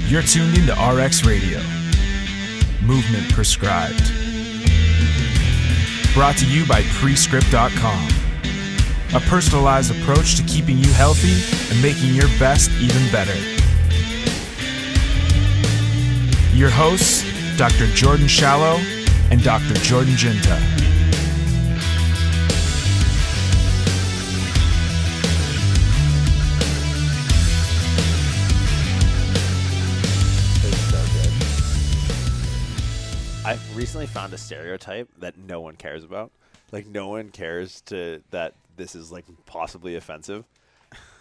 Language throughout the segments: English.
You're tuned into RX Radio. Movement prescribed. Brought to you by Prescript.com. A personalized approach to keeping you healthy and making your best even better. Your hosts, Dr. Jordan Shallow and Dr. Jordan Ginta. I've recently found a stereotype that no one cares about. Like, no one cares that this is, like, possibly offensive.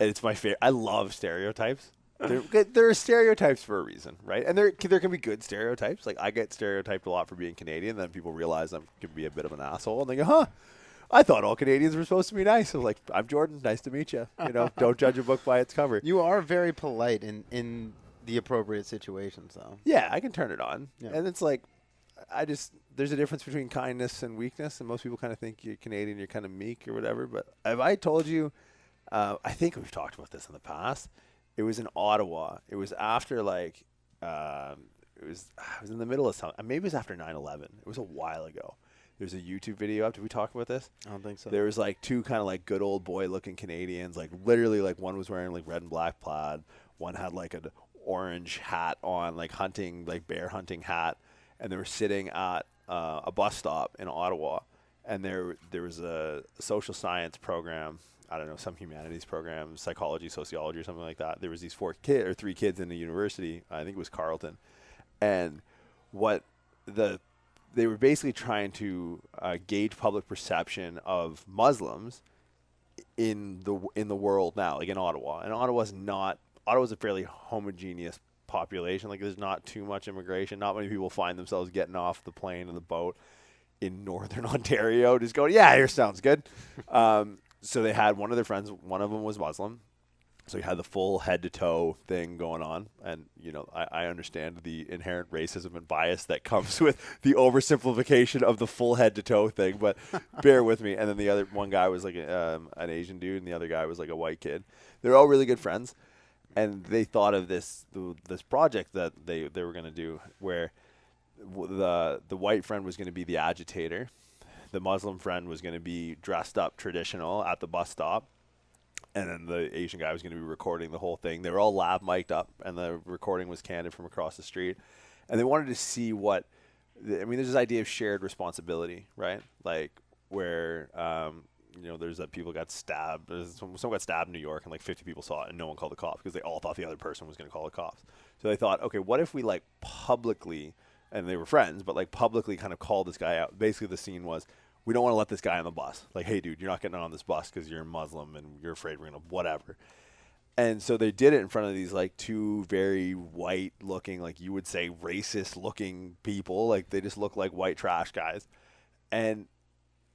And it's my favorite. I love stereotypes. There are stereotypes for a reason, right? And there can be good stereotypes. Like, I get stereotyped a lot for being Canadian. Then people realize I can be a bit of an asshole. And they go, huh, I thought all Canadians were supposed to be nice. I was like, I'm Jordan. Nice to meet you. You know, don't judge a book by its cover. You are very polite in the appropriate situations, though. Yeah, I can turn it on. Yeah. And it's like, there's a difference between kindness and weakness, and most people kind of think you're Canadian, you're kind of meek or whatever. But have I told you, I think we've talked about this in the past. It was in Ottawa. It was after, like, it was in the middle of something. Maybe it was after 9/11. It was a while ago. There's a YouTube video up. Did we talk about this? I don't think so. There was, like, two kind of, like, good old boy-looking Canadians. Like, literally, like, one was wearing, like, red and black plaid. One had, like, an orange hat on, like, hunting, like, bear hunting hat. And they were sitting at a bus stop in Ottawa, and there was a social science program, I don't know, some humanities program, psychology, sociology, or something like that. There was these three kids in the university, I think it was Carleton, and they were basically trying to gauge public perception of Muslims in the world now, like in Ottawa. And Ottawa's a fairly homogeneous population. Like, there's not too much immigration. Not many people find themselves getting off the plane and the boat in northern Ontario just going, yeah, here sounds good. So they had one of their friends, one of them was Muslim, so he had the full head to toe thing going on. And, you know, I understand the inherent racism and bias that comes with the oversimplification of the full head to toe thing, but bear with me. And then the other one guy was like an Asian dude, and the other guy was like a white kid. They're all really good friends. And they thought of this project that they were going to do, where the white friend was going to be the agitator, the Muslim friend was going to be dressed up traditional at the bus stop, and then the Asian guy was going to be recording the whole thing. They were all lav mic'd up, and the recording was canned from across the street. And they wanted to see there's this idea of shared responsibility, right? Like, where you know, there's that people got stabbed. Someone got stabbed in New York, and like 50 people saw it, and no one called the cops because they all thought the other person was going to call the cops. So they thought, okay, what if we, like, publicly, and they were friends, but, like, publicly kind of called this guy out. Basically, the scene was, we don't want to let this guy on the bus. Like, hey, dude, you're not getting on this bus because you're Muslim and you're afraid we're going to whatever. And so they did it in front of these, like, two very white-looking, like, you would say racist-looking people. Like, they just look like white trash guys. And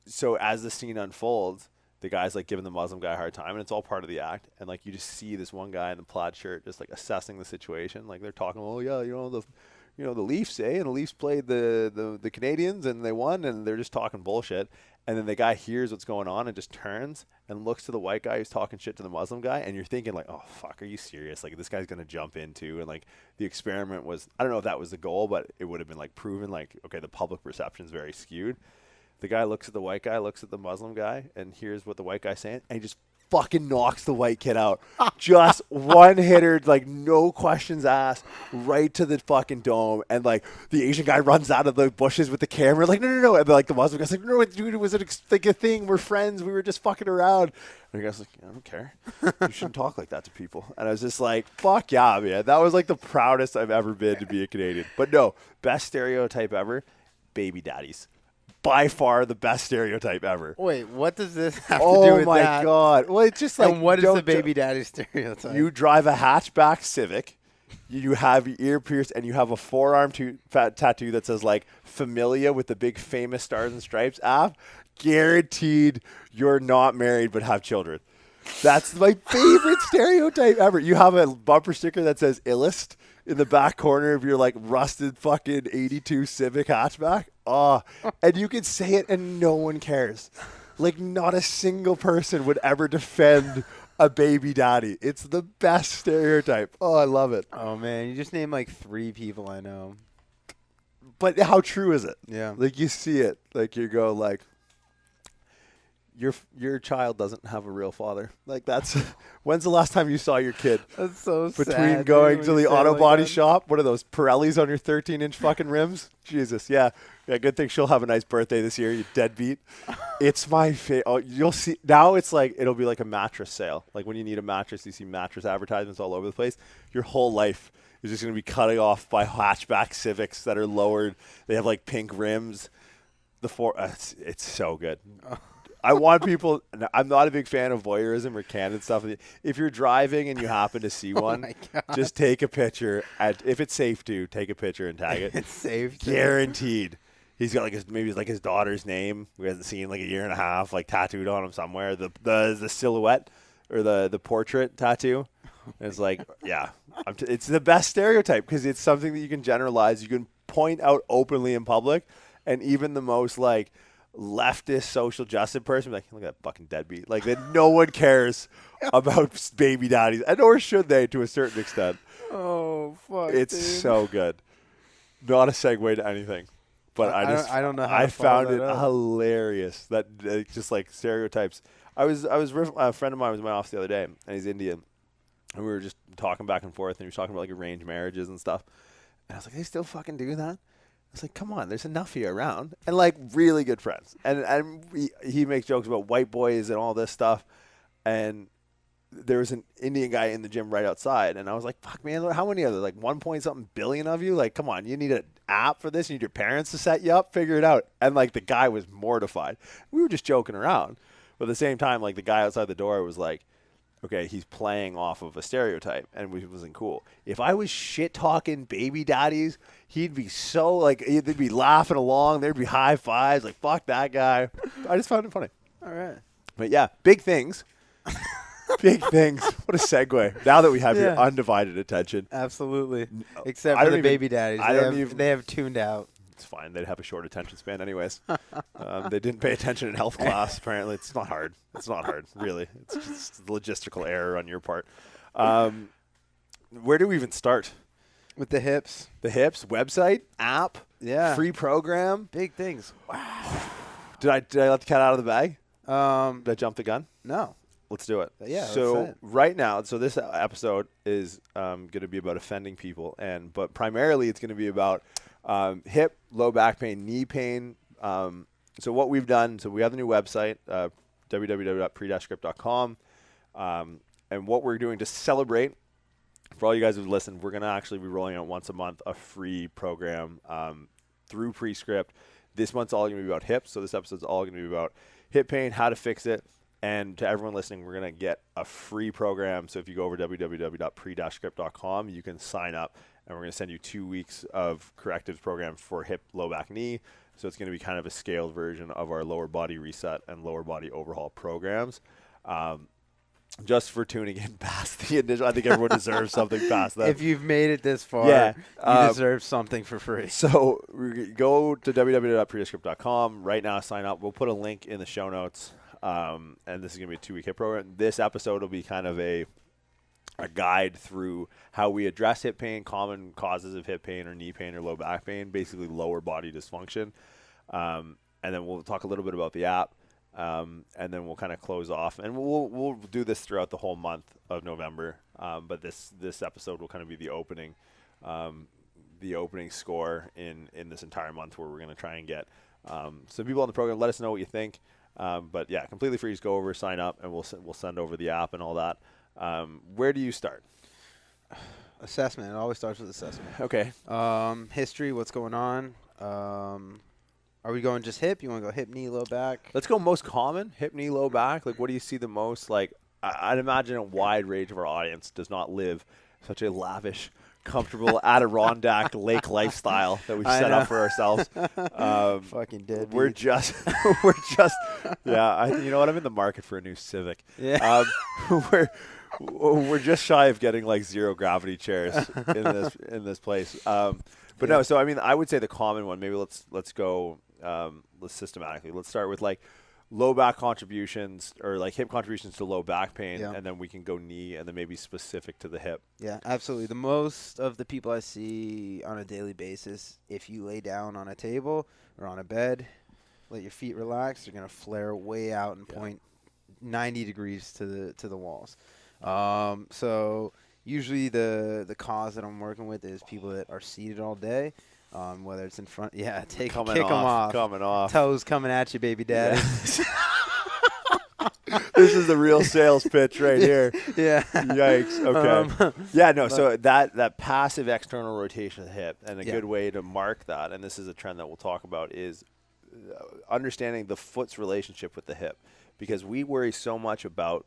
so as the scene unfolds, the guy's, like, giving the Muslim guy a hard time, and it's all part of the act. And, like, you just see this one guy in the plaid shirt just, like, assessing the situation. Like, they're talking, oh, yeah, the Leafs, and the Leafs played the Canadians, and they won, and they're just talking bullshit. And then the guy hears what's going on and just turns and looks to the white guy who's talking shit to the Muslim guy, and you're thinking, like, oh, fuck, are you serious? Like, this guy's going to jump into, and, like, the experiment was, I don't know if that was the goal, but it would have been, like, proven, like, okay, the public perception is very skewed. The guy looks at the white guy, looks at the Muslim guy, and hears what the white guy's saying, and he just fucking knocks the white kid out. Just one hitter, like, no questions asked, right to the fucking dome. And, like, the Asian guy runs out of the bushes with the camera, like, no. And, like, the Muslim guy's like, no, dude, it was like a thing. We're friends. We were just fucking around. And the guy's like, I don't care. You shouldn't talk like that to people. And I was just like, fuck yeah, man. That was, like, the proudest I've ever been to be a Canadian. But no, best stereotype ever, baby daddies. By far the best stereotype ever. Wait, what does this have to do with that? Oh, my God. Well, it's just like... And what is the baby daddy stereotype? You drive a hatchback Civic, you have your ear pierced, and you have a forearm tattoo that says, like, Familia with the big famous stars and stripes app. Guaranteed you're not married but have children. That's my favorite stereotype ever. You have a bumper sticker that says Illest in the back corner of your, like, rusted fucking 82 Civic hatchback. Oh, and you can say it and no one cares. Like, not a single person would ever defend a baby daddy. It's the best stereotype. Oh, I love it. Oh man, you just named like 3 people I know. But how true is it? Yeah. Like you see it. Like you go like, your child doesn't have a real father. Like that's when's the last time you saw your kid? That's so Between sad. going dude, to when the you say it auto like body that. shop, what are those Pirellis on your 13-inch fucking rims? Jesus, yeah. Good thing she'll have a nice birthday this year, you deadbeat. It's my favorite. Oh, you'll see now. It's like it'll be like a mattress sale. Like when you need a mattress, you see mattress advertisements all over the place. Your whole life is just going to be cutting off by hatchback Civics that are lowered. They have like pink rims. It's so good. I want people. I'm not a big fan of voyeurism or candid stuff. If you're driving and you happen to see one, just take a picture. If it's safe to, take a picture and tag it. It's safe. Guaranteed. He's got like his daughter's name. We hasn't seen like a year and a half, like tattooed on him somewhere. The silhouette or the portrait tattoo. And it's like, yeah, it's the best stereotype because it's something that you can generalize. You can point out openly in public, and even the most like leftist social justice person, like, look at that fucking deadbeat. Like that, no one cares about baby daddies, and nor should they to a certain extent. Oh fuck! It's dude. so good. Not a segue to anything, but I don't know how I to follow found it that up. hilarious that just like stereotypes. I was a friend of mine was in my office the other day, and he's Indian, and we were just talking back and forth, and he was talking about like arranged marriages and stuff, and I was like, they still fucking do that? I was like, come on, there's enough here around. And, like, really good friends. And he makes jokes about white boys and all this stuff. And there was an Indian guy in the gym right outside. And I was like, fuck, man, how many are there? Like 1-point-something billion of you? Like, come on, you need an app for this? You need your parents to set you up? Figure it out. And, like, the guy was mortified. We were just joking around. But at the same time, like, the guy outside the door was like, okay, he's playing off of a stereotype, and it wasn't cool. If I was shit-talking baby daddies, he'd be so, like, they'd be laughing along. There'd be high fives, like, fuck that guy. I just found it funny. All right. But, yeah, big things. Big things. What a segue. Now that we have your undivided attention. Absolutely. Except I for don't the even- baby daddies. I don't even- They have tuned out. It's fine. They'd have a short attention span anyways. They didn't pay attention in health class, apparently. It's not hard. It's not hard, really. It's just a logistical error on your part. Where do we even start? With the hips. The hips, website, app, free program. Big things. Did I let the cat out of the bag? Did No. I jump the gun? Let's do it. Yeah, So let's say it. right now, this episode is going to be about offending people, but primarily it's going to be about hip, low back pain, knee pain. So what we've done, we have the new website, www.pre-script.com, and what we're doing to celebrate, for all you guys who've listened, we're going to actually be rolling out once a month a free program through Prescript. This month's all going to be about hips, so this episode's all going to be about hip pain, how to fix it. And to everyone listening, we're going to get a free program. So if you go over www.pre-script.com, you can sign up, and we're going to send you 2 weeks of correctives program for hip, low back, knee. So it's going to be kind of a scaled version of our lower body reset and lower body overhaul programs. Just for tuning in past the initial, I think everyone deserves something past that. If you've made it this far, you deserve something for free. So go to www.pre-script.com right now, sign up. We'll put a link in the show notes. And this is going to be a 2-week hip program. This episode will be kind of a guide through how we address hip pain, common causes of hip pain or knee pain or low back pain, basically lower body dysfunction. And then we'll talk a little bit about the app. And then we'll kind of close off. And we'll do this throughout the whole month of November. But this episode will kind of be the opening score in this entire month, where we're going to try and get some people on the program. Let us know what you think. But yeah, completely free. Just go over, sign up, and we'll send over the app and all that. Where do you start? Assessment. It always starts with assessment. Okay. History. What's going on? Are we going just hip? You want to go hip, knee, low back? Let's go most common, hip, knee, low back. Like, what do you see the most? Like, I'd imagine a wide range of our audience does not live such a lavish, comfortable Adirondack lake lifestyle that we set up for ourselves. Fucking dead. You know what? I'm in the market for a new Civic. Yeah. We're just shy of getting like zero gravity chairs in this place. But no, so I mean, I would say the common one. Maybe let's go let's systematically. Let's start with like low back contributions or like hip contributions to low back pain, Yeah. and then we can go knee, and then maybe specific to the hip. Yeah, absolutely. The most of the people I see on a daily basis, if you lay down on a table or on a bed, let your feet relax, they're going to flare way out and point 90 degrees to the walls. So usually the cause that I'm working with is people that are seated all day, whether it's in front. Yeah, kick them off. Coming off. Toes coming at you, baby daddy. This is the real sales pitch right here. Yeah. Yikes. Okay. So that passive external rotation of the hip, and a good way to mark that, and this is a trend that we'll talk about, is understanding the foot's relationship with the hip, because we worry so much about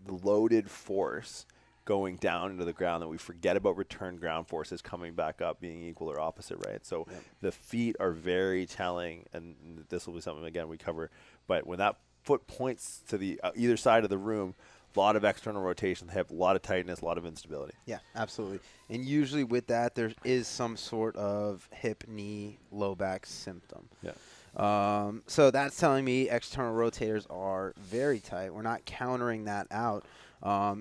the loaded force going down into the ground that we forget about return ground forces coming back up being equal or opposite, right? So the feet are very telling, and this will be something, again, we cover, but when that foot points to the either side of the room, a lot of external rotation, hip, a lot of tightness, a lot of instability. Yeah, absolutely. And usually with that, there is some sort of hip, knee, low back symptom. Yeah. So that's telling me external rotators are very tight. We're not countering that out.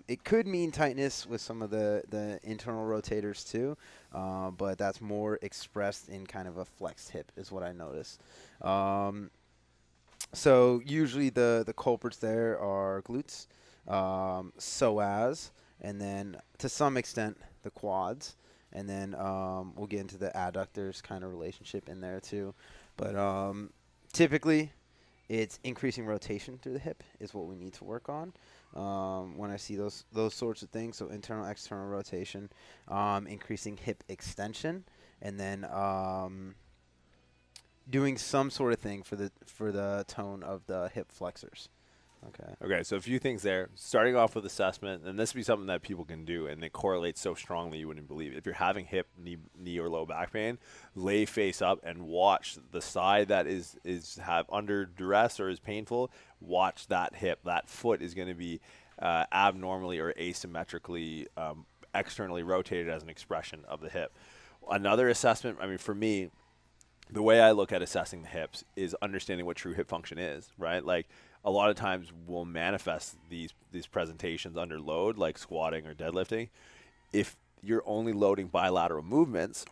It could mean tightness with some of the internal rotators too, but that's more expressed in kind of a flexed hip is what I notice. So usually the culprits there are glutes, psoas, and then to some extent the quads, and then we'll get into the adductors kind of relationship in there too. But typically it's increasing rotation through the hip is what we need to work on when I see those sorts of things. So internal, external rotation, increasing hip extension, and then doing some sort of thing for the tone of the hip flexors. Okay, so a few things there. Starting off with assessment, and this would be something that people can do, and it correlates so strongly you wouldn't believe it. If you're having hip, knee or low back pain, lay face up and watch the side that is have under duress or is painful. Watch that hip. That foot is going to be abnormally or asymmetrically externally rotated as an expression of the hip. Another assessment, I mean, for me, the way I look at assessing the hips is understanding what true hip function is, right? Like, a lot of times we'll manifest these presentations under load, like squatting or deadlifting. If you're only loading bilateral movements,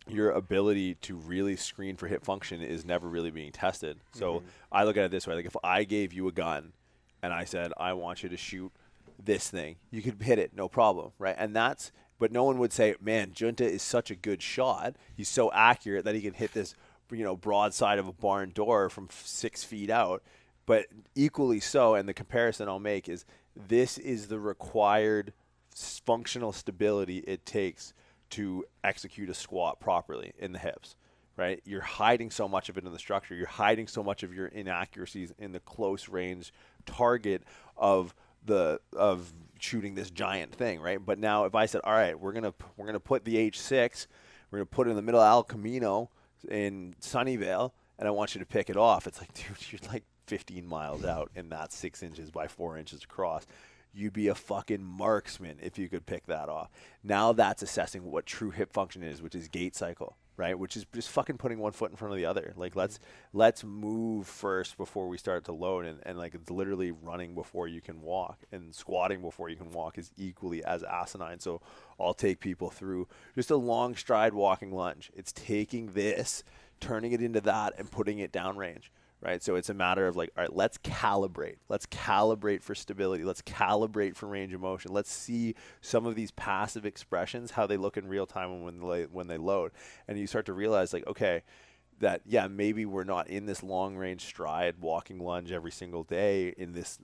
your ability to really screen for hip function is never really being tested. So I look at it this way. Like, if I gave you a gun and I said, I want you to shoot this thing, you could hit it, no problem, right? And but no one would say, man, Junta is such a good shot. He's so accurate that he can hit this, broadside of a barn door from 6 feet out. But equally so, and the comparison I'll make is this is the required functional stability it takes to execute a squat properly in the hips, right? You're hiding so much of it in the structure. You're hiding so much of your inaccuracies in the close range target of shooting this giant thing, right? But now if I said, all right, we're gonna put the H6, we're gonna put it in the middle of El Camino in Sunnyvale, and I want you to pick it off. It's like, dude, you're like 15 miles out, and that's 6 inches by 4 inches across. You'd be a fucking marksman if you could pick that off. Now that's assessing what true hip function is, which is gait cycle, right? Which is just fucking putting one foot in front of the other. Like, let's move first before we start to load, and like, it's literally running before you can walk, and squatting before you can walk is equally as asinine. So I'll take people through just a long stride walking lunge. It's taking this, turning it into that, and putting it downrange. Right, so it's a matter of like, all right, let's calibrate. Let's calibrate for stability. Let's calibrate for range of motion. Let's see some of these passive expressions, how they look in real time when they load. And you start to realize, like, okay, that, yeah, maybe we're not in this long range stride walking lunge every single day in this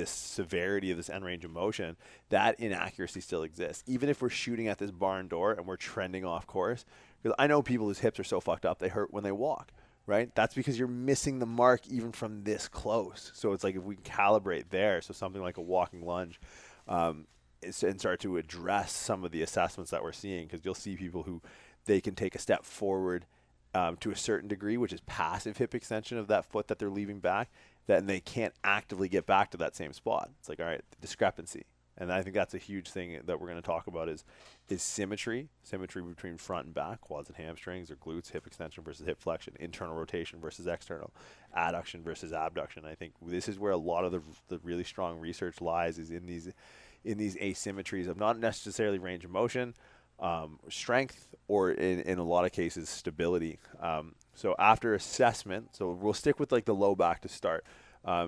severity of this end range of motion. That inaccuracy still exists. Even if we're shooting at this barn door and we're trending off course, because I know people whose hips are so fucked up they hurt when they walk. Right? That's because you're missing the mark even from this close. So it's like, if we can calibrate there, so something like a walking lunge, and start to address some of the assessments that we're seeing, because you'll see people who they can take a step forward to a certain degree, which is passive hip extension of that foot that they're leaving back, then they can't actively get back to that same spot. It's like, all right, discrepancy. And I think that's a huge thing that we're going to talk about is symmetry between front and back, quads and hamstrings, or glutes, hip extension versus hip flexion, internal rotation versus external, adduction versus abduction. I think this is where a lot of the really strong research lies, is in these asymmetries of not necessarily range of motion, strength, or in a lot of cases stability. So after assessment, so we'll stick with like the low back to start.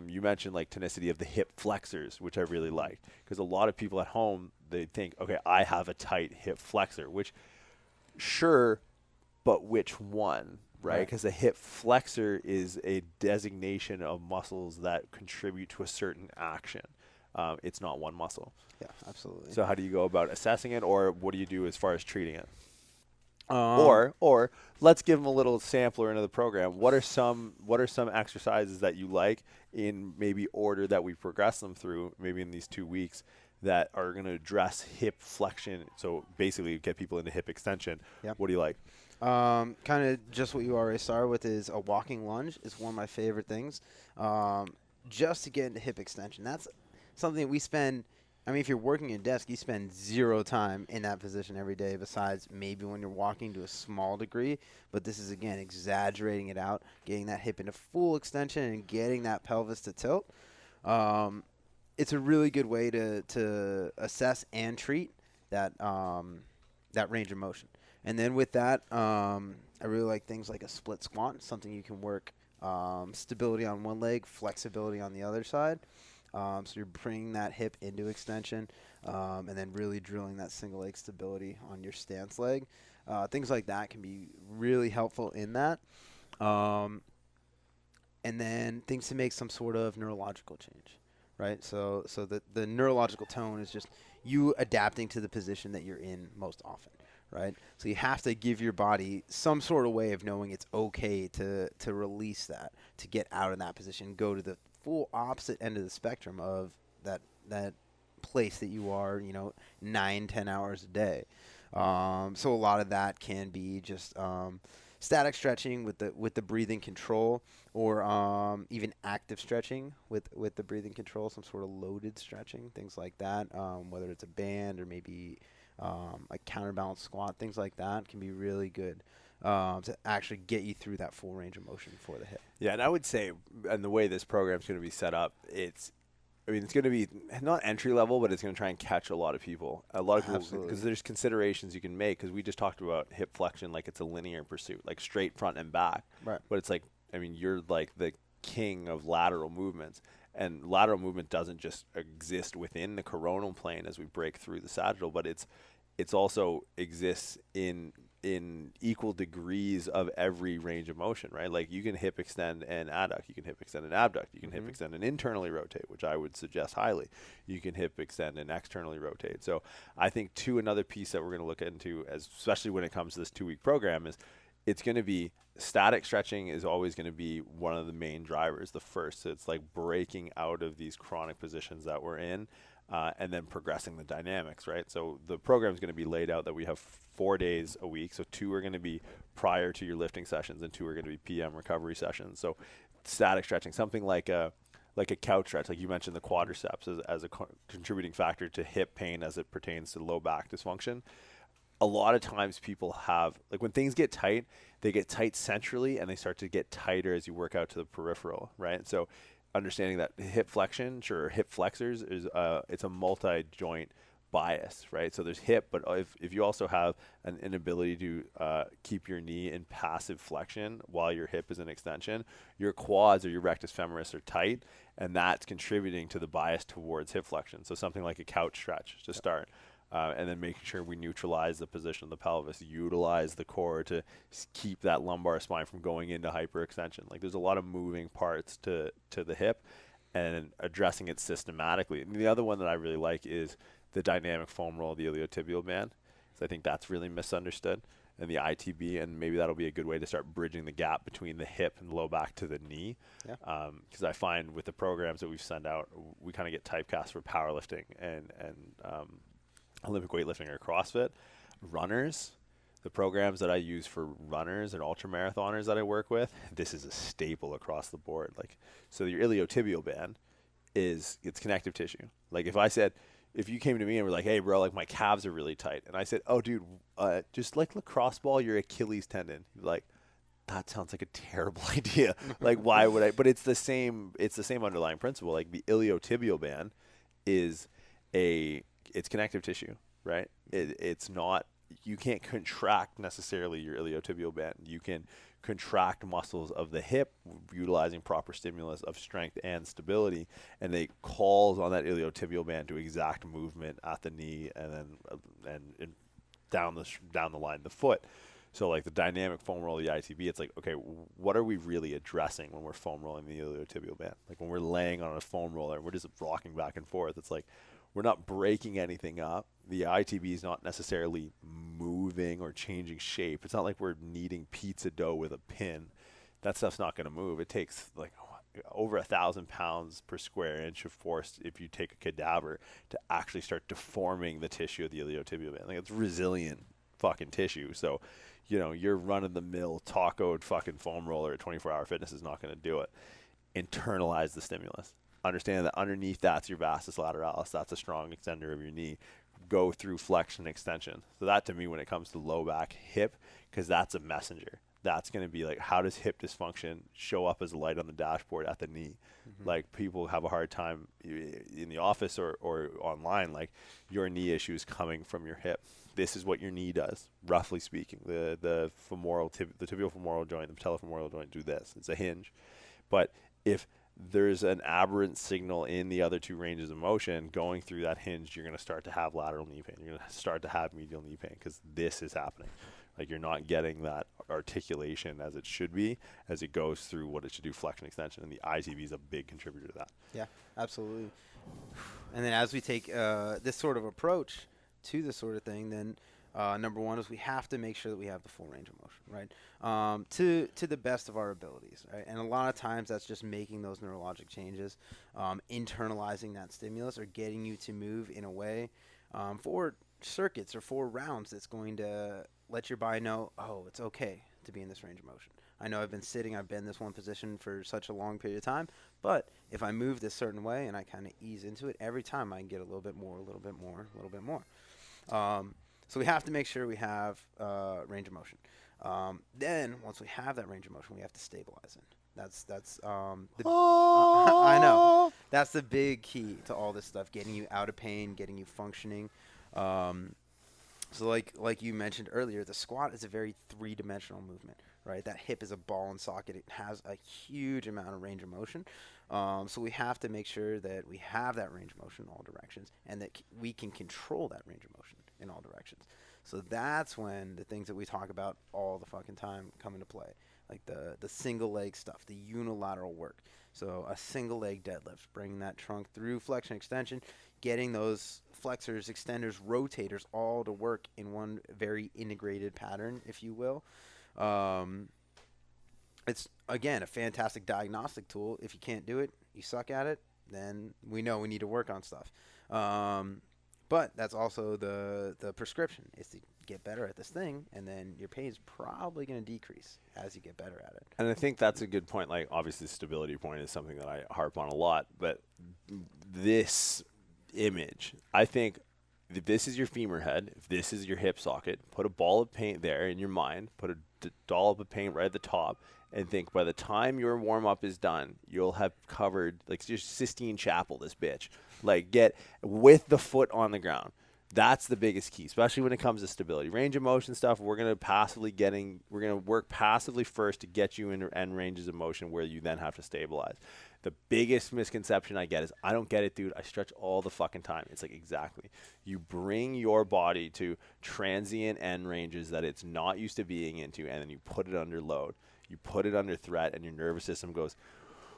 You mentioned like tonicity of the hip flexors, which I really liked, because a lot of people at home, they think, okay, I have a tight hip flexor, which sure, but which one, right? Because the hip flexor is a designation of muscles that contribute to a certain action. It's not one muscle. Yeah, absolutely. So how do you go about assessing it, or what do you do as far as treating it? Or let's give them a little sampler into the program. What are some exercises that you like, in maybe order that we progress them through, maybe in these 2 weeks, that are going to address hip flexion? So basically get people into hip extension. Yep. What do you like? Kind of just what you already started with is a walking lunge is one of my favorite things. Just to get into hip extension. That's something that we spend. I mean, if you're working a desk, you spend zero time in that position every day, besides maybe when you're walking to a small degree. But this is, again, exaggerating it out, getting that hip into full extension and getting that pelvis to tilt. It's a really good way to assess and treat that range of motion. And then with that, I really like things like a split squat, something you can work stability on one leg, flexibility on the other side. So you're bringing that hip into extension, and then really drilling that single leg stability on your stance leg. Things like that can be really helpful in that. And then things to make some sort of neurological change, right? So the neurological tone is just you adapting to the position that you're in most often, right? So you have to give your body some sort of way of knowing it's okay to release that, to get out of that position, go to the full opposite end of the spectrum of that place that you are, 9-10 hours a day. So a lot of that can be just static stretching with the breathing control, or even active stretching with the breathing control, some sort of loaded stretching, things like that. Whether it's a band or maybe a counterbalance squat, things like that can be really good to actually get you through that full range of motion for the hip. Yeah, and I would say, and the way this program is going to be set up, it's going to be not entry level, but it's going to try and catch a lot of people. Because there's considerations you can make, because we just talked about hip flexion like it's a linear pursuit, like straight front and back. Right. But it's like, you're like the king of lateral movements. And lateral movement doesn't just exist within the coronal plane as we break through the sagittal, but it's also exists in equal degrees of every range of motion, right? Like you can hip extend and adduct, you can hip extend and abduct, you can hip extend and internally rotate, which I would suggest highly. You can hip extend and externally rotate. So I think another piece that we're going to look into, especially when it comes to this 2-week program, is it's going to be static stretching is always going to be one of the main drivers, the first. So it's like breaking out of these chronic positions that we're in, and then progressing the dynamics, right? So the program is going to be laid out that we have 4 days a week. So 2 are going to be prior to your lifting sessions, and 2 are going to be PM recovery sessions. So static stretching, something like a couch stretch, like you mentioned the quadriceps as a contributing factor to hip pain as it pertains to low back dysfunction. A lot of times people have, like when things get tight, they get tight centrally and they start to get tighter as you work out to the peripheral, right? So understanding that hip flexion, hip flexors is it's a multi-joint bias, right? So there's hip, but if you also have an inability to keep your knee in passive flexion while your hip is in extension, your quads or your rectus femoris are tight, and that's contributing to the bias towards hip flexion. So something like a couch stretch to start. And then making sure we neutralize the position of the pelvis, utilize the core to keep that lumbar spine from going into hyperextension. Like there's a lot of moving parts to the hip, and addressing it systematically. And the other one that I really like is the dynamic foam roll of the iliotibial band. So I think that's really misunderstood, and the ITB, and maybe that'll be a good way to start bridging the gap between the hip and low back to the knee. Because I find with the programs that we've sent out, we kind of get typecast for powerlifting and Olympic weightlifting or CrossFit. Runners, the programs that I use for runners and ultramarathoners that I work with, this is a staple across the board. Like, so your iliotibial band it's connective tissue. Like if I said, if you came to me and were like, hey, bro, like my calves are really tight. And I said, oh, dude, just like lacrosse ball, your Achilles tendon. You're like, that sounds like a terrible idea. Like, why would I? But it's the same underlying principle. Like the iliotibial band it's connective tissue, right? It's not, you can't contract necessarily your iliotibial band. You can contract muscles of the hip utilizing proper stimulus of strength and stability, and they calls on that iliotibial band to exact movement at the knee and then and down the line the foot. So like the dynamic foam roll of the ITB, it's like, okay, what are we really addressing when we're foam rolling the iliotibial band? Like when we're laying on a foam roller and we're just rocking back and forth, it's like we're not breaking anything up. The ITB is not necessarily moving or changing shape. It's not like we're kneading pizza dough with a pin. That stuff's not going to move. It takes like over 1,000 pounds per square inch of force if you take a cadaver to actually start deforming the tissue of the iliotibial band. Like it's resilient fucking tissue. So, you know, your run-of-the-mill tacoed fucking foam roller at 24-hour fitness is not going to do it. Internalize the stimulus. Understand that underneath that's your vastus lateralis. That's a strong extender of your knee. Go through flexion extension. So that to me, when it comes to low back, hip, because that's a messenger. That's going to be like, how does hip dysfunction show up as a light on the dashboard at the knee? Mm-hmm. Like people have a hard time in the office or online, like your knee issue is coming from your hip. This is what your knee does, roughly speaking. The tibial femoral joint, the patellofemoral joint do this. It's a hinge. But if there's an aberrant signal in the other two ranges of motion going through that hinge, you're going to start to have lateral knee pain. You're going to start to have medial knee pain because this is happening. Like you're not getting that articulation as it should be as it goes through what it should do, flexion extension, and the ITB is a big contributor to that. Yeah, absolutely. And then as we take this sort of approach to this sort of thing, then number one is we have to make sure that we have the full range of motion, right? To the best of our abilities, right? And a lot of times that's just making those neurologic changes, internalizing that stimulus or getting you to move in a way for circuits or for rounds that's going to let your body know, oh, it's okay to be in this range of motion. I know I've been in this one position for such a long period of time, but if I move this certain way and I kind of ease into it, every time I can get a little bit more, a little bit more, a little bit more. So we have to make sure we have range of motion. Then once we have that range of motion, we have to stabilize it. I know. That's the big key to all this stuff, getting you out of pain, getting you functioning. So like you mentioned earlier, the squat is a very three-dimensional movement, right? That hip is a ball and socket. It has a huge amount of range of motion. So we have to make sure that we have that range of motion in all directions and that we can control that range of motion in all directions. So that's when the things that we talk about all the fucking time come into play, like the single leg stuff, the unilateral work. So a single leg deadlift, bringing that trunk through flexion extension, getting those flexors, extenders, rotators all to work in one very integrated pattern, if you will. It's, again, a fantastic diagnostic tool. If you can't do it, you suck at it, then we know we need to work on stuff. But that's also the prescription, is to get better at this thing, and then your pain is probably going to decrease as you get better at it. And I think that's a good point. Like, obviously, the stability point is something that I harp on a lot. But this image, I think if this is your femur head, if this is your hip socket, put a ball of paint there in your mind, put a dollop of paint right at the top, and think by the time your warm-up is done, you'll have covered, like, just Sistine Chapel, this bitch. Like, get with the foot on the ground. That's the biggest key, especially when it comes to stability. Range of motion stuff, we're going to work passively first to get you into end ranges of motion where you then have to stabilize. The biggest misconception I get is, I don't get it, dude. I stretch all the fucking time. It's like, exactly. You bring your body to transient end ranges that it's not used to being into, and then you put it under load. You put it under threat, and your nervous system goes,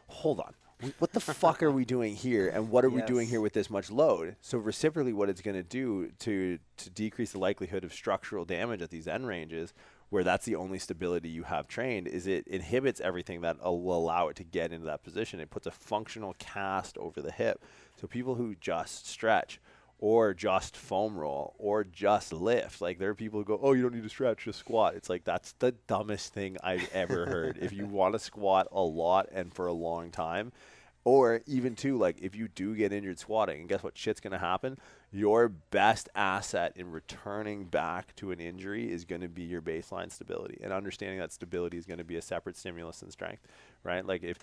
hold on. What the fuck are we doing here, and what are we doing here with this much load? So reciprocally, what it's going to do to decrease the likelihood of structural damage at these end ranges, where that's the only stability you have trained, is it inhibits everything that will allow it to get into that position. It puts a functional cast over the hip. So people who just stretch or just foam roll or just lift, like there are people who go, oh, you don't need to stretch, just squat. It's like, that's the dumbest thing I've ever heard. If you want to squat a lot and for a long time, Or even too, like if you do get injured squatting, and guess what, shit's going to happen? Your best asset in returning back to an injury is going to be your baseline stability, and understanding that stability is going to be a separate stimulus than strength, right? Like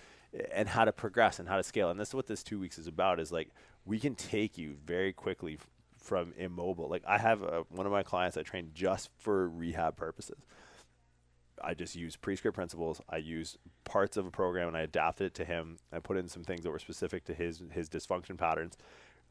and how to progress and how to scale. And this is what this 2 weeks is about, is like we can take you very quickly from immobile. Like I have one of my clients I train just for rehab purposes. I just use prescript principles. I use parts of a program and I adapted it to him. I put in some things that were specific to his dysfunction patterns.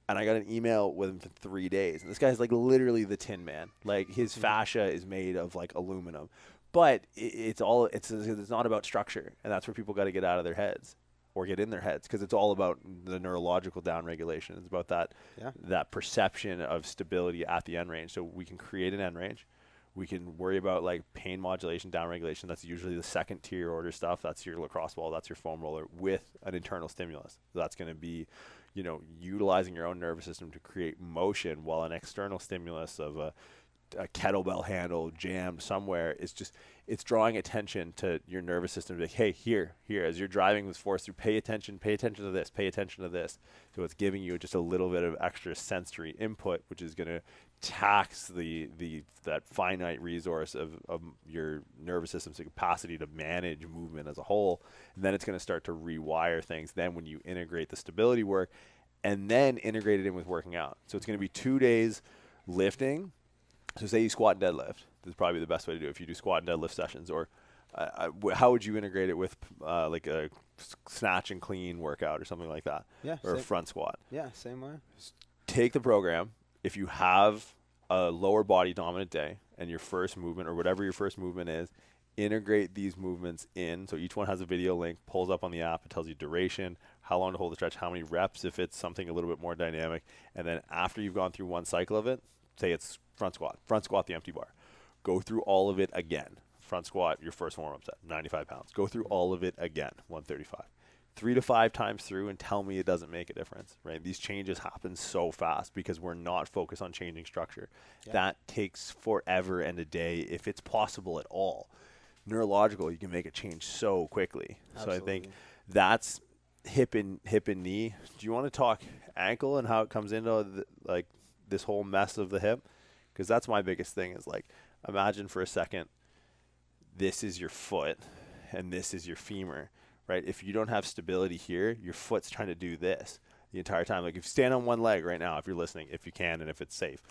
And I got an email with him for 3 days. And this guy's like literally the Tin Man. Like his fascia is made of like aluminum. But it's not about structure. And that's where people got to get out of their heads or get in their heads, because it's all about the neurological downregulation. It's about that perception of stability at the end range. So we can create an end range. We can worry about like pain modulation, downregulation. That's usually the second tier order stuff. That's your lacrosse ball. That's your foam roller with an internal stimulus. So that's going to be, utilizing your own nervous system to create motion, while an external stimulus of a kettlebell handle jammed somewhere is it's drawing attention to your nervous system. Like, hey, here, as you're driving this force through, pay attention to this, pay attention to this. So it's giving you just a little bit of extra sensory input, which is going to tax that finite resource of your nervous system's capacity to manage movement as a whole. And then it's going to start to rewire things. Then when you integrate the stability work and then integrate it in with working out. So it's going to be 2 days lifting. So say you squat and deadlift. This is probably the best way to do it. If you do squat and deadlift sessions, or how would you integrate it with like a snatch and clean workout or something like that? Yeah. Or a front squat. Yeah, same way. Take the program. If you have a lower body dominant day and your first movement, or whatever your first movement is, integrate these movements in. So each one has a video link, pulls up on the app. It tells you duration, how long to hold the stretch, how many reps if it's something a little bit more dynamic. And then after you've gone through one cycle of it, say it's front squat the empty bar. Go through all of it again. Front squat, your first warm-up set, 95 pounds. Go through all of it again, 135. 3 to 5 times through, and tell me it doesn't make a difference, right? These changes happen so fast because we're not focused on changing structure. Yeah. That takes forever and a day, if it's possible at all. Neurological, you can make a change so quickly. Absolutely. So I think that's hip and knee. Do you want to talk ankle and how it comes into this whole mess of the hip? Because that's my biggest thing, is like, imagine for a second, this is your foot and this is your femur, right? If you don't have stability here, your foot's trying to do this the entire time. Like if you stand on one leg right now, if you're listening, if you can and if it's safe,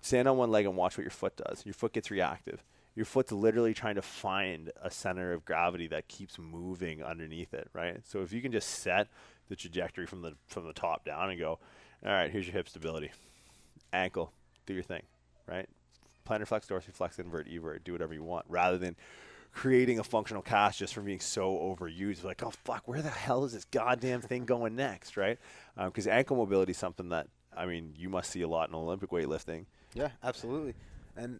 stand on one leg and watch what your foot does. Your foot gets reactive. Your foot's literally trying to find a center of gravity that keeps moving underneath it, right? So if you can just set the trajectory from the top down and go, all right, here's your hip stability. Ankle, do your thing, right? Plantar flex, dorsiflex, invert, evert, do whatever you want, rather than creating a functional cast just from being so overused. Like, oh, fuck, where the hell is this goddamn thing going next, right? Because ankle mobility is something that, you must see a lot in Olympic weightlifting. Yeah, absolutely. And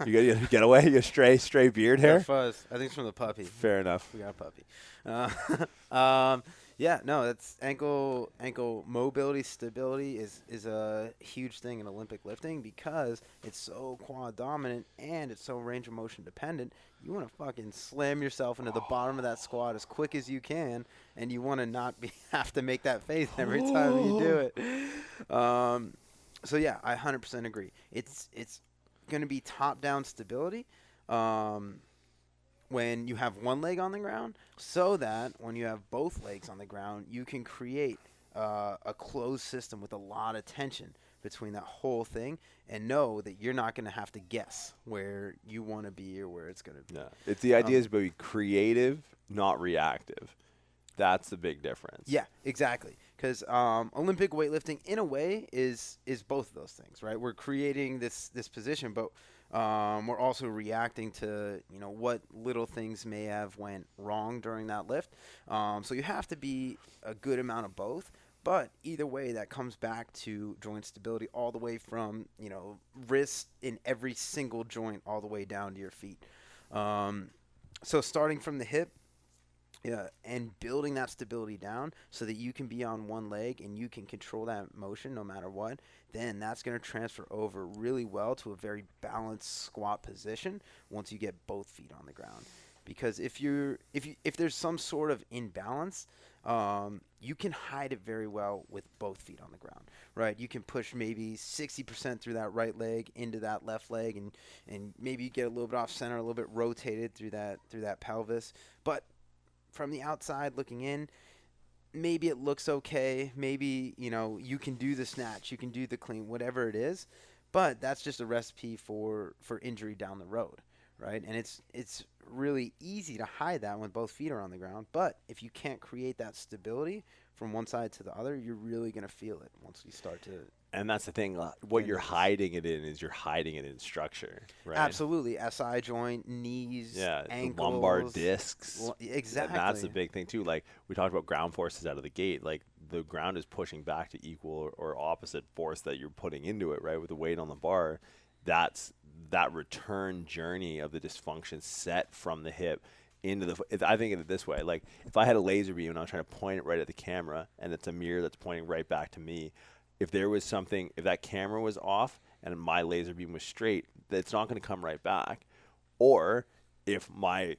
you get away? You got stray beard hair? Fuzz. I think it's from the puppy. Fair enough. We got a puppy. Yeah, no, that's ankle mobility, stability is a huge thing in Olympic lifting because it's so quad dominant and it's so range of motion dependent. You want to fucking slam yourself into the bottom of that squat as quick as you can, and you want to not have to make that face every time you do it. So yeah, I 100% agree. It's going to be top-down stability when you have one leg on the ground, so that when you have both legs on the ground, you can create a closed system with a lot of tension between that whole thing, and know that you're not going to have to guess where you want to be or where it's going to be. No. It's the idea is to be creative, not reactive. That's the big difference. Yeah, exactly. Because Olympic weightlifting, in a way, is both of those things, right? We're creating this position, but we're also reacting to what little things may have went wrong during that lift. So you have to be a good amount of both. But either way, that comes back to joint stability all the way from wrist in every single joint all the way down to your feet. So starting from the hip. Yeah, and building that stability down so that you can be on one leg and you can control that motion no matter what, then that's going to transfer over really well to a very balanced squat position once you get both feet on the ground. because if there's some sort of imbalance, you can hide it very well with both feet on the ground, right? You can push maybe 60% through that right leg into that left leg, and maybe you get a little bit off center, a little bit rotated through that pelvis. But from the outside looking in, maybe it looks okay. Maybe, you can do the snatch, you can do the clean, whatever it is. But that's just a recipe for injury down the road, right? And it's really easy to hide that when both feet are on the ground. But if you can't create that stability from one side to the other, you're really going to feel it once you start to. And that's the thing. What you're hiding it in is you're hiding it in structure, right? Absolutely. SI joint, knees, ankles. The lumbar discs. Exactly. And that's the big thing, too. Like, we talked about ground forces out of the gate. Like, the ground is pushing back to equal or opposite force that you're putting into it, right? With the weight on the bar, that's that return journey of the dysfunction set from the hip into the. I think of it this way: like, if I had a laser beam and I was trying to point it right at the camera, and it's a mirror that's pointing right back to me, if there was something, if that camera was off and my laser beam was straight, it's not going to come right back. Or if my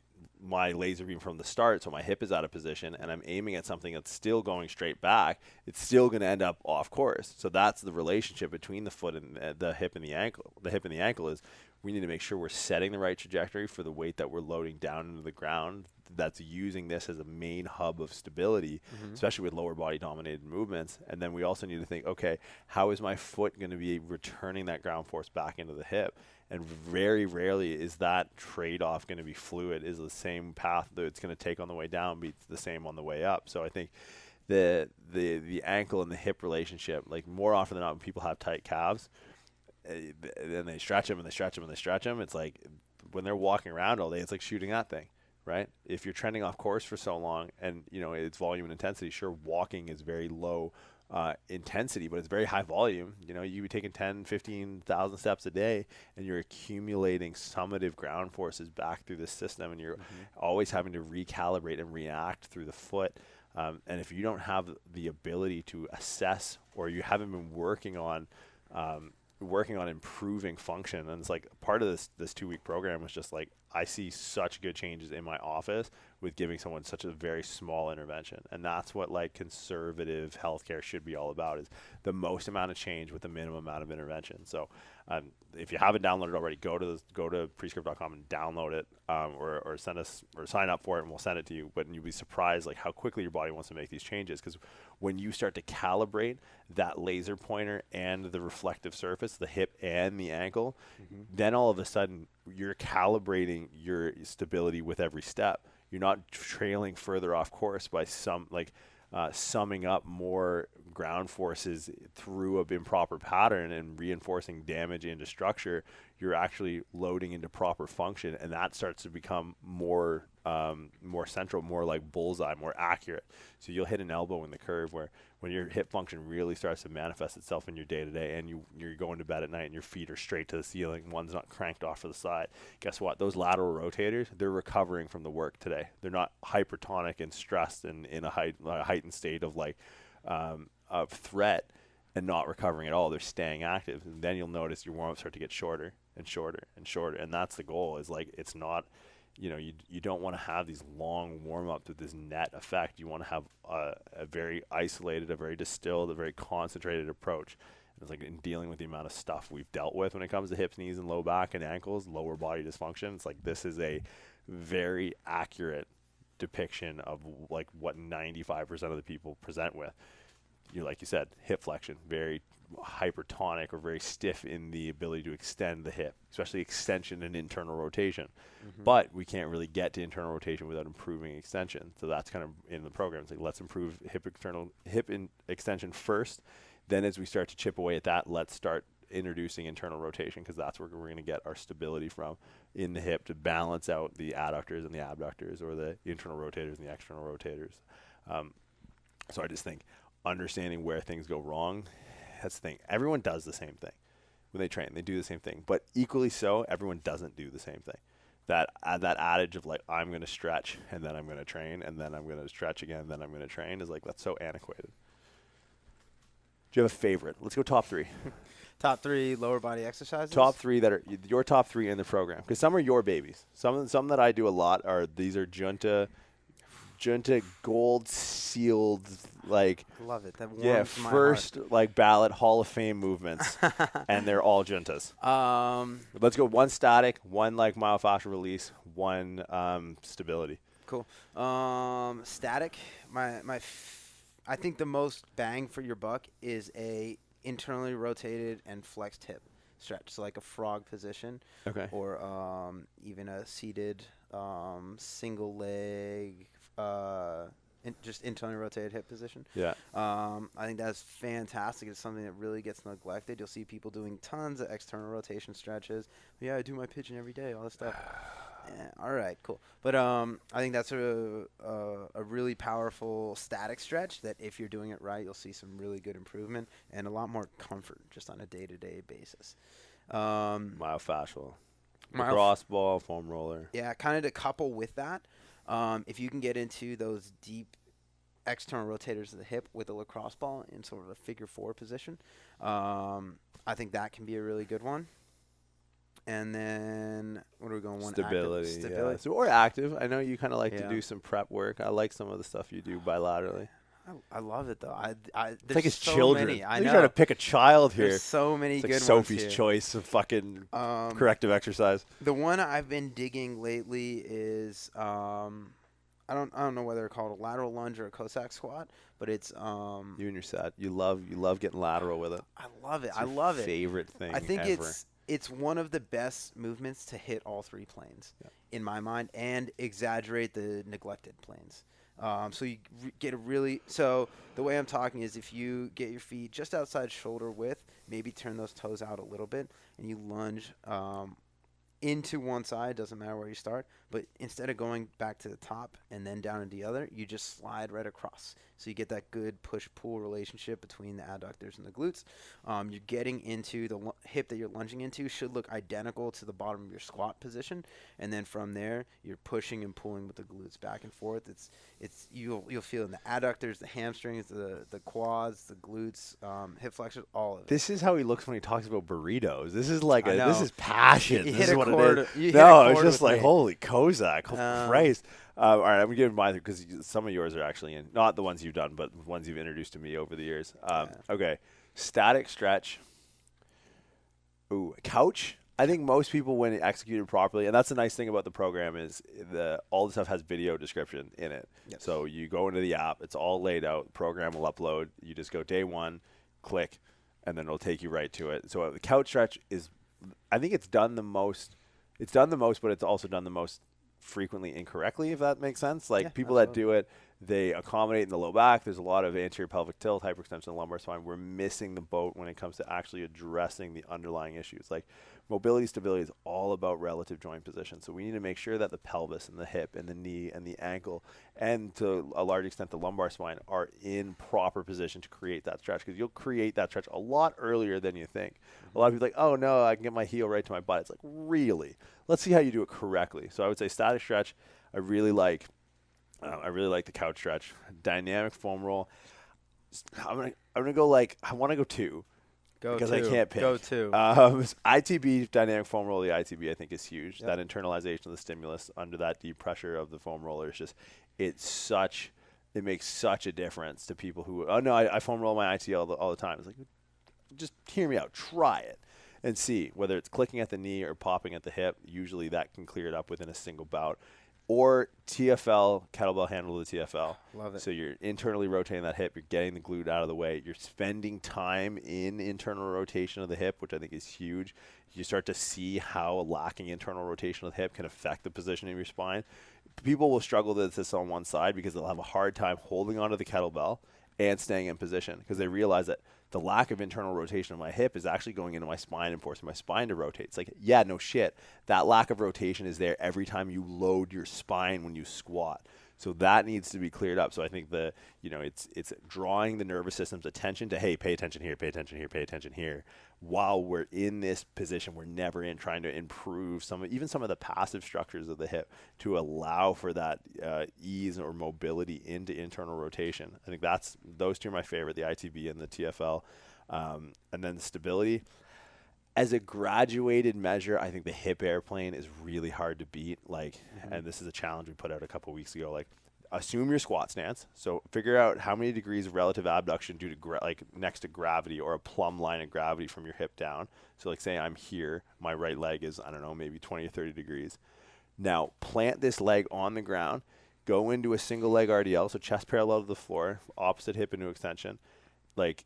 laser beam from the start, so my hip is out of position and I'm aiming at something that's still going straight back, it's still going to end up off course. So that's the relationship between the foot and the hip and the ankle. The hip and the ankle is we need to make sure we're setting the right trajectory for the weight that we're loading down into the ground that's using this as a main hub of stability, especially with lower body dominated movements. And then we also need to think, okay, how is my foot going to be returning that ground force back into the hip? And very rarely is that trade-off going to be fluid. Is the same path that it's going to take on the way down be the same on the way up? So I think the ankle and the hip relationship, like more often than not, when people have tight calves, then they stretch them and they stretch them and they stretch them. It's like when they're walking around all day, it's like shooting that thing, right? If you're trending off course for so long, and it's volume and intensity. Sure, walking is very low intensity, but it's very high volume. You be taking 10, 15,000 steps a day, and you're accumulating summative ground forces back through the system, and you're always having to recalibrate and react through the foot. And if you don't have the ability to assess, or you haven't been working on improving function, and it's like part of this 2-week program was just like, I see such good changes in my office with giving someone such a very small intervention. And that's what like conservative healthcare should be all about, is the most amount of change with the minimum amount of intervention. So if you haven't downloaded already, go to prescript.com and download it, or send us or sign up for it and we'll send it to you. But you'll be surprised like how quickly your body wants to make these changes, because when you start to calibrate that laser pointer and the reflective surface, the hip and the ankle, then all of a sudden you're calibrating your stability with every step. You're not trailing further off course by summing up more ground forces through an improper pattern and reinforcing damage into structure. You're actually loading into proper function, and that starts to become more central, more like bullseye, more accurate. So you'll hit an elbow in the curve where when your hip function really starts to manifest itself in your day-to-day, and you're going to bed at night and your feet are straight to the ceiling, one's not cranked off to the side. Guess what? Those lateral rotators, they're recovering from the work today. They're not hypertonic and stressed and in a heightened state of threat and not recovering at all. They're staying active. And then you'll notice your warm-ups start to get shorter and shorter and shorter. And that's the goal, is like, it's not, you don't want to have these long warm-ups with this net effect. You want to have a very isolated, a very distilled, a very concentrated approach. And it's like in dealing with the amount of stuff we've dealt with when it comes to hips, knees, and low back and ankles, lower body dysfunction. It's like, this is a very accurate depiction of like what 95% of the people present with. Like you said, hip flexion, very hypertonic or very stiff in the ability to extend the hip, especially extension and internal rotation. But we can't really get to internal rotation without improving extension. So that's kind of in the program. It's like, let's improve hip extension first. Then as we start to chip away at that, let's start introducing internal rotation, because that's where we're going to get our stability from in the hip to balance out the adductors and the abductors, or the internal rotators and the external rotators. So I just think understanding where things go wrong, that's the thing. Everyone does the same thing when they train. They do the same thing. But equally so, everyone doesn't do the same thing. That adage of like, I'm going to stretch and then I'm going to train, and then I'm going to stretch again and then I'm going to train, is like, that's so antiquated. Do you have a favorite? Let's go top 3. Top 3 lower body exercises? Top 3 that are your top 3 in the program, because some are your babies. Some that I do a lot are Junta gold sealed, like, I love it. That warms my first like ballot Hall of Fame movements, and they're all Juntas. Let's go 1 static, 1 like myofascial release, 1 stability. Cool. Static. I think the most bang for your buck is a internally rotated and flexed hip stretch, so like a frog position, Okay. or even a seated single leg, just internally rotated hip position. Yeah. I think that's fantastic. It's something that really gets neglected. You'll see people doing tons of external rotation stretches. Yeah, I do my pigeon every day, all this stuff. Yeah, all right, cool. But I think that's a really powerful static stretch that if you're doing it right, you'll see some really good improvement and a lot more comfort just on a day-to-day basis. Myofascial. Lacrosse ball, foam roller. Yeah, kind of to couple with that, if you can get into those deep external rotators of the hip with a lacrosse ball in sort of a figure 4 position, I think that can be a really good one. And then, what are we going? Stability. Stability. Yeah. So, or active. I know you kind of like to do some prep work. I like some of the stuff you do bilaterally. I love it, though. It's like it's so children. Many. I You're know. trying to pick a child here. There's so many it's good like ones Sophie's here. choice of fucking corrective exercise. The one I've been digging lately is I don't know whether it's called a lateral lunge or a Cossack squat, but it's you and your set. You love getting lateral with it. I love it. It's I your love it. Favorite thing. I think ever. it's one of the best movements to hit all 3 planes in my mind and exaggerate the neglected planes. So you get a really – so the way I'm talking is if you get your feet just outside shoulder width, maybe turn those toes out a little bit, and you lunge into one side, doesn't matter where you start, but instead of going back to the top and then down into the other, you just slide right across. So you get that good push-pull relationship between the adductors and the glutes. You're getting into the hip that you're lunging into should look identical to the bottom of your squat position, and then from there, you're pushing and pulling with the glutes back and forth. You'll feel in the adductors, the hamstrings, the quads, the glutes, hip flexors, all of it. This is how he looks when he talks about burritos. This is like this is passion. You this hit is a what chord, it is. you hit No, a it's chord just with like, me. holy Kozak. Oh, Christ. All right, I'm giving mine because some of yours are actually in, not the ones you've done, but ones you've introduced to me over the years. Okay, static stretch. Ooh, couch. I think most people, when executed properly, and that's the nice thing about the program is all the stuff has video description in it. Yes. So you go into the app, it's all laid out. The program will upload. You just go day 1, click, and then it'll take you right to it. So the couch stretch is, I think it's done the most. It's done the most, but it's also done the most frequently incorrectly, if that makes sense. Like people that do it, they accommodate in the low back. There's a lot of anterior pelvic tilt, hyperextension of the lumbar spine. We're missing the boat when it comes to actually addressing the underlying issues. Like mobility, stability is all about relative joint position. So we need to make sure that the pelvis and the hip and the knee and the ankle and to a large extent the lumbar spine are in proper position to create that stretch, because you'll create that stretch a lot earlier than you think. A lot of people are like, oh no, I can get my heel right to my butt. It's like, really? Let's see how you do it correctly. So I would say static stretch. I really like the couch stretch. Dynamic foam roll. I'm gonna go I want to go 2. Because I can't pick. Go 2. ITB, dynamic foam roll, the ITB I think is huge. Yep. That internalization of the stimulus under that deep pressure of the foam roller is just, it makes such a difference to people who, oh no, I foam roll my IT all the time. It's like, just hear me out, try it and see whether it's clicking at the knee or popping at the hip. Usually that can clear it up within a single bout. Or TFL, kettlebell handle to TFL. Love it. So you're internally rotating that hip. You're getting the glute out of the way. You're spending time in internal rotation of the hip, which I think is huge. You start to see how lacking internal rotation of the hip can affect the position of your spine. People will struggle with this on one side because they'll have a hard time holding onto the kettlebell and staying in position, because they realize that the lack of internal rotation of my hip is actually going into my spine and forcing my spine to rotate. It's like, yeah, no shit. That lack of rotation is there every time you load your spine when you squat. So that needs to be cleared up. So I think it's drawing the nervous system's attention to, hey, pay attention here, pay attention here, pay attention here. While we're in this position, we're never in trying to improve some of the passive structures of the hip to allow for that ease or mobility into internal rotation. I think those 2 are my favorite, the ITB and the TFL. And then the stability. as a graduated measure, I think the hip airplane is really hard to beat. Like, and this is a challenge we put out a couple weeks ago. Like, assume your squat stance. So figure out how many degrees of relative abduction due to like next to gravity, or a plumb line of gravity from your hip down. So like, say I'm here, my right leg is, I don't know, maybe 20 or 30 degrees. Now plant this leg on the ground, go into a single leg RDL, so chest parallel to the floor, opposite hip into extension, like,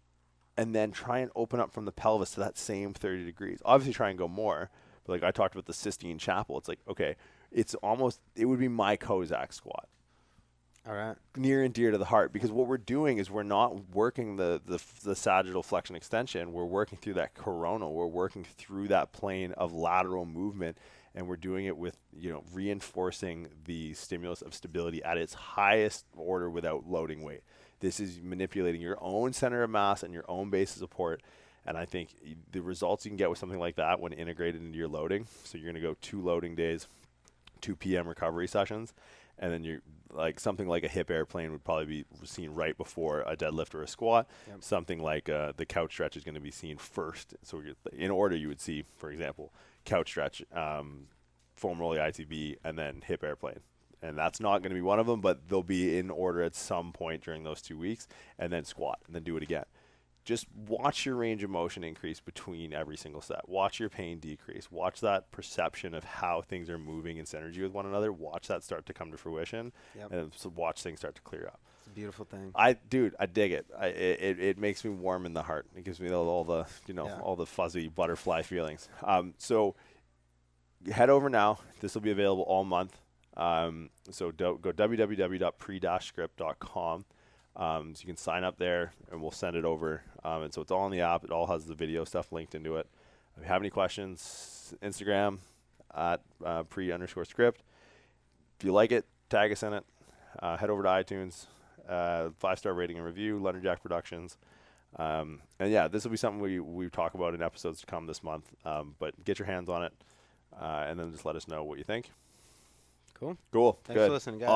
and then try and open up from the pelvis to that same 30 degrees. Obviously try and go more, but like I talked about the Sistine Chapel, it's like, okay, it would be my Kozak squat. All right. Near and dear to the heart, because what we're doing is we're not working the sagittal flexion extension. We're working through that coronal. We're working through that plane of lateral movement, and we're doing it with, reinforcing the stimulus of stability at its highest order without loading weight. This is manipulating your own center of mass and your own base of support. And I think the results you can get with something like that when integrated into your loading, so you're going to go 2 loading days, 2 p.m. recovery sessions, and then you're like something like a hip airplane would probably be seen right before a deadlift or a squat. Yep. Something like the couch stretch is going to be seen first. So in order, you would see, for example, couch stretch, foam rolly ITB, and then hip airplane. And that's not going to be one of them, but they'll be in order at some point during those 2 weeks, and then squat, and then do it again. Just watch your range of motion increase between every single set. Watch your pain decrease. Watch that perception of how things are moving in synergy with one another. Watch that start to come to fruition, and so watch things start to clear up. It's a beautiful thing. I dig it. It makes me warm in the heart. It gives me all the fuzzy butterfly feelings. So head over now. This will be available all month. So go www.pre-script.com. So you can sign up there, and we'll send it over. And so it's all on the app. It all has the video stuff linked into it. If you have any questions, Instagram at pre_script. If you like it, tag us in it. Head over to iTunes, 5-star rating and review, Leonard Jack Productions. And yeah, this will be something we talk about in episodes to come this month. But get your hands on it, and then just let us know what you think. Cool. Cool. Thanks Good. for listening, guys.